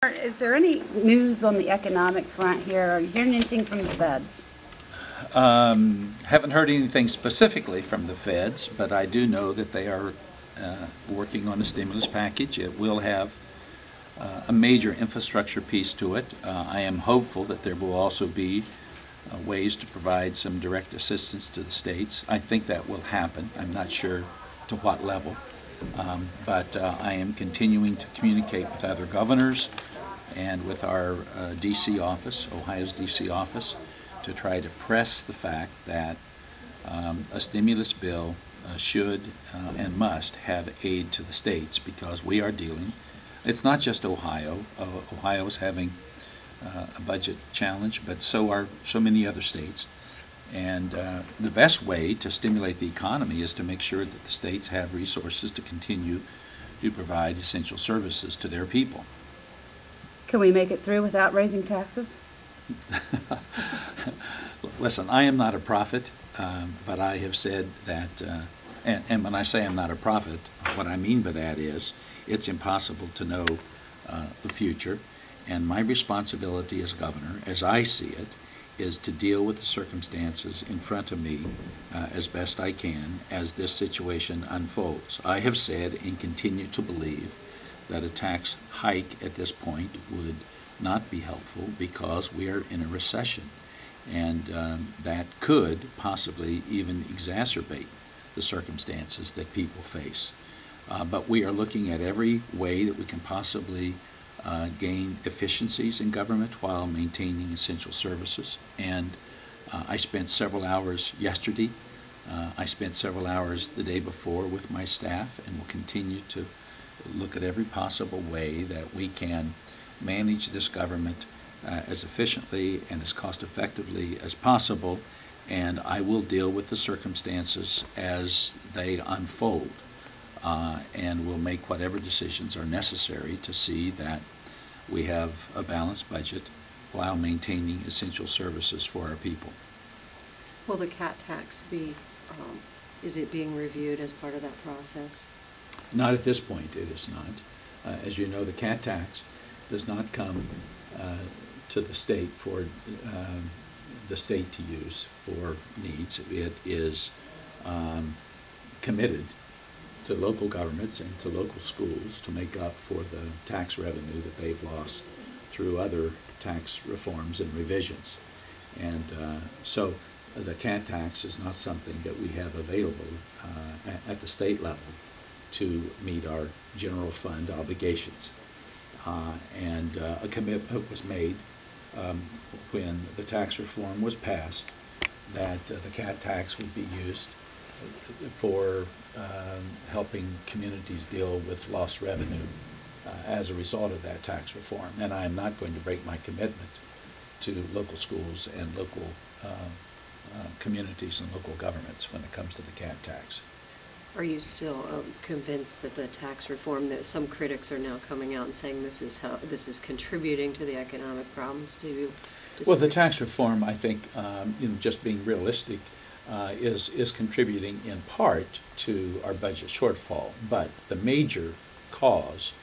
Is there any news on the economic front here? Are you hearing anything from the feds? Haven't heard anything specifically from the feds, but I do know that they are working on a stimulus package. It will have a major infrastructure piece to it. I am hopeful that there will also be ways to provide some direct assistance to the states. I think that will happen. I'm not sure to what level, but I am continuing to communicate with other governors and with our DC office, Ohio's DC office, to try to press the fact that a stimulus bill should and must have aid to the states, because we are dealing, it's not just Ohio. Ohio's having a budget challenge, but so are so many other states. And the best way to stimulate the economy is to make sure that the states have resources to continue to provide essential services to their people. Can we make it through without raising taxes? Listen, I am not a prophet, but I have said that, and when I say I'm not a prophet, what I mean by that is it's impossible to know the future, and my responsibility as governor, as I see it, is to deal with the circumstances in front of me as best I can as this situation unfolds. I have said and continue to believe that a tax hike at this point would not be helpful because we are in a recession, and that could possibly even exacerbate the circumstances that people face. But we are looking at every way that we can possibly gain efficiencies in government while maintaining essential services. And I spent several hours yesterday. I spent several hours the day before with my staff, and will continue to look at every possible way that we can manage this government as efficiently and as cost effectively as possible, and I will deal with the circumstances as they unfold, and will make whatever decisions are necessary to see that we have a balanced budget while maintaining essential services for our people. Will the cat tax be, is it being reviewed as part of that process? Not at this point, it is not. As you know, the cat tax does not come to the state for the state to use for needs. It is committed to local governments and to local schools to make up for the tax revenue that they've lost through other tax reforms and revisions. And so the cat tax is not something that we have available at the state level to meet our general fund obligations. And a commitment was made when the tax reform was passed that the cat tax would be used for helping communities deal with lost revenue as a result of that tax reform. And I am not going to break my commitment to local schools and local communities and local governments when it comes to the cat tax. Are you still convinced that the tax reform, that some critics are now coming out and saying this is contributing to the economic problems? Do you disagree? Well, the tax reform, I think, just being realistic, is contributing in part to our budget shortfall. But the major cause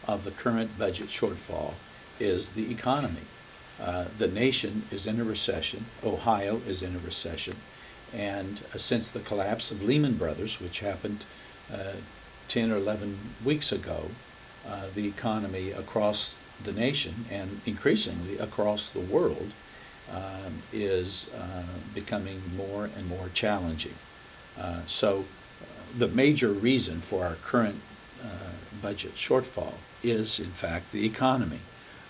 of the current budget shortfall is the economy. The nation is in a recession. Ohio is in a recession. And since the collapse of Lehman Brothers, which happened 10 or 11 weeks ago, the economy across the nation and increasingly across the world is becoming more and more challenging. So the major reason for our current budget shortfall is, in fact, the economy.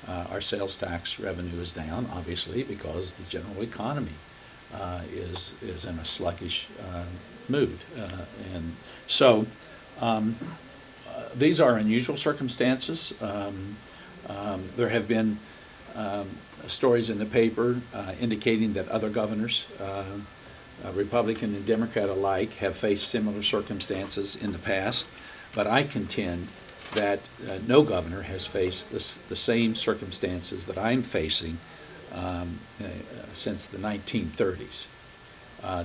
Our sales tax revenue is down, obviously, because the general economy is in a sluggish mood. And so these are unusual circumstances. There have been stories in the paper indicating that other governors, Republican and Democrat alike, have faced similar circumstances in the past, but I contend that no governor has faced the same circumstances that I'm facing since the 1930s.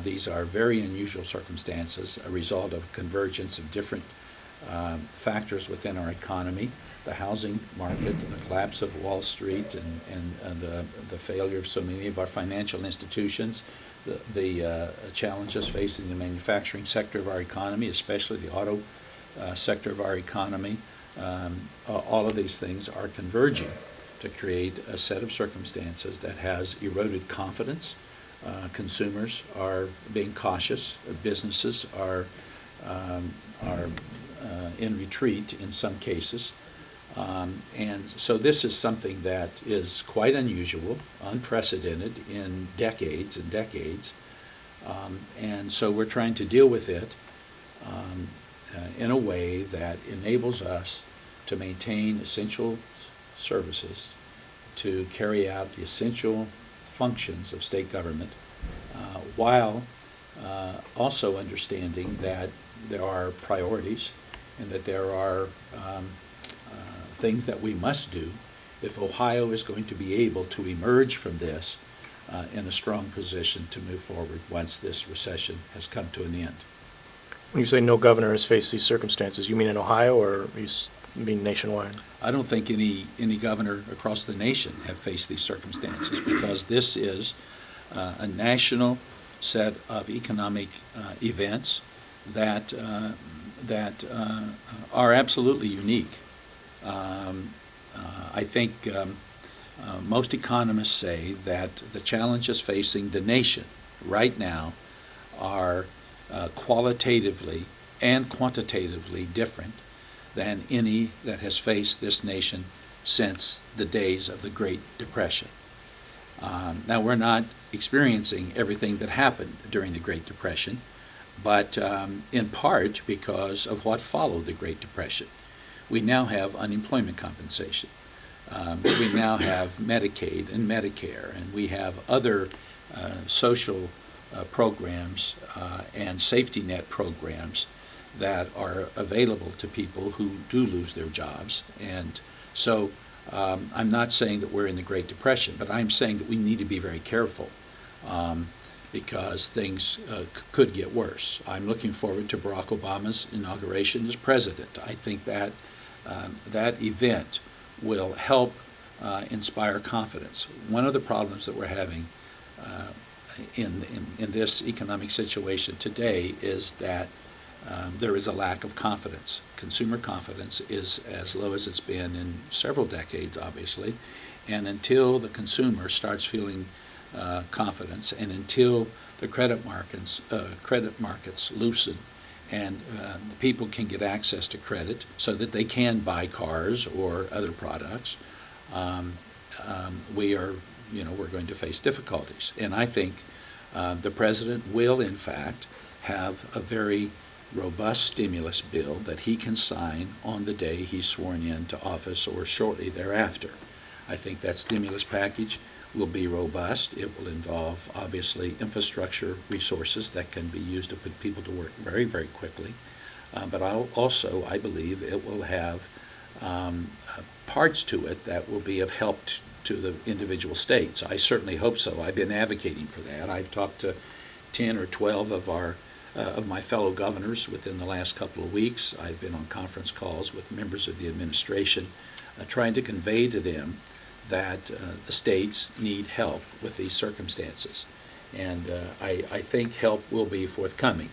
These are very unusual circumstances, a result of convergence of different factors within our economy. the housing market, the collapse of Wall Street, and the failure of so many of our financial institutions, the challenges facing the manufacturing sector of our economy, especially the auto sector of our economy. All of these things are converging to create a set of circumstances that has eroded confidence. Consumers are being cautious. Businesses are in retreat in some cases. And so this is something that is quite unusual, unprecedented in decades and decades. And so we're trying to deal with it in a way that enables us to maintain essential services, to carry out the essential functions of state government, while also understanding that there are priorities and that there are things that we must do if Ohio is going to be able to emerge from this in a strong position to move forward once this recession has come to an end. When you say no governor has faced these circumstances, you mean in Ohio or you mean nationwide? I don't think any governor across the nation have faced these circumstances, because this is a national set of economic events that are absolutely unique. I think most economists say that the challenges facing the nation right now are qualitatively and quantitatively different than any that has faced this nation since the days of the Great Depression. Now, we're not experiencing everything that happened during the Great Depression, but in part because of what followed the Great Depression. We now have unemployment compensation. We now have Medicaid and Medicare, and we have other social programs and safety net programs that are available to people who do lose their jobs. And so I'm not saying that we're in the Great Depression, but I'm saying that we need to be very careful because things could get worse. I'm looking forward to Barack Obama's inauguration as president. I think that that event will help inspire confidence. One of the problems that we're having in this economic situation today is that there is a lack of confidence. Consumer confidence is as low as it's been in several decades, obviously, and until the consumer starts feeling confidence, and until the credit markets loosen, and people can get access to credit so that they can buy cars or other products, we're going to face difficulties. And I think the president will, in fact, have a very robust stimulus bill that he can sign on the day he's sworn into office or shortly thereafter. I think that stimulus package will be robust. It will involve, obviously, infrastructure resources that can be used to put people to work very, very quickly. But I believe it will have parts to it that will be of help to the individual states. I certainly hope so. I've been advocating for that. I've talked to 10 or 12 of my fellow governors within the last couple of weeks. I've been on conference calls with members of the administration trying to convey to them that the states need help with these circumstances. And I think help will be forthcoming.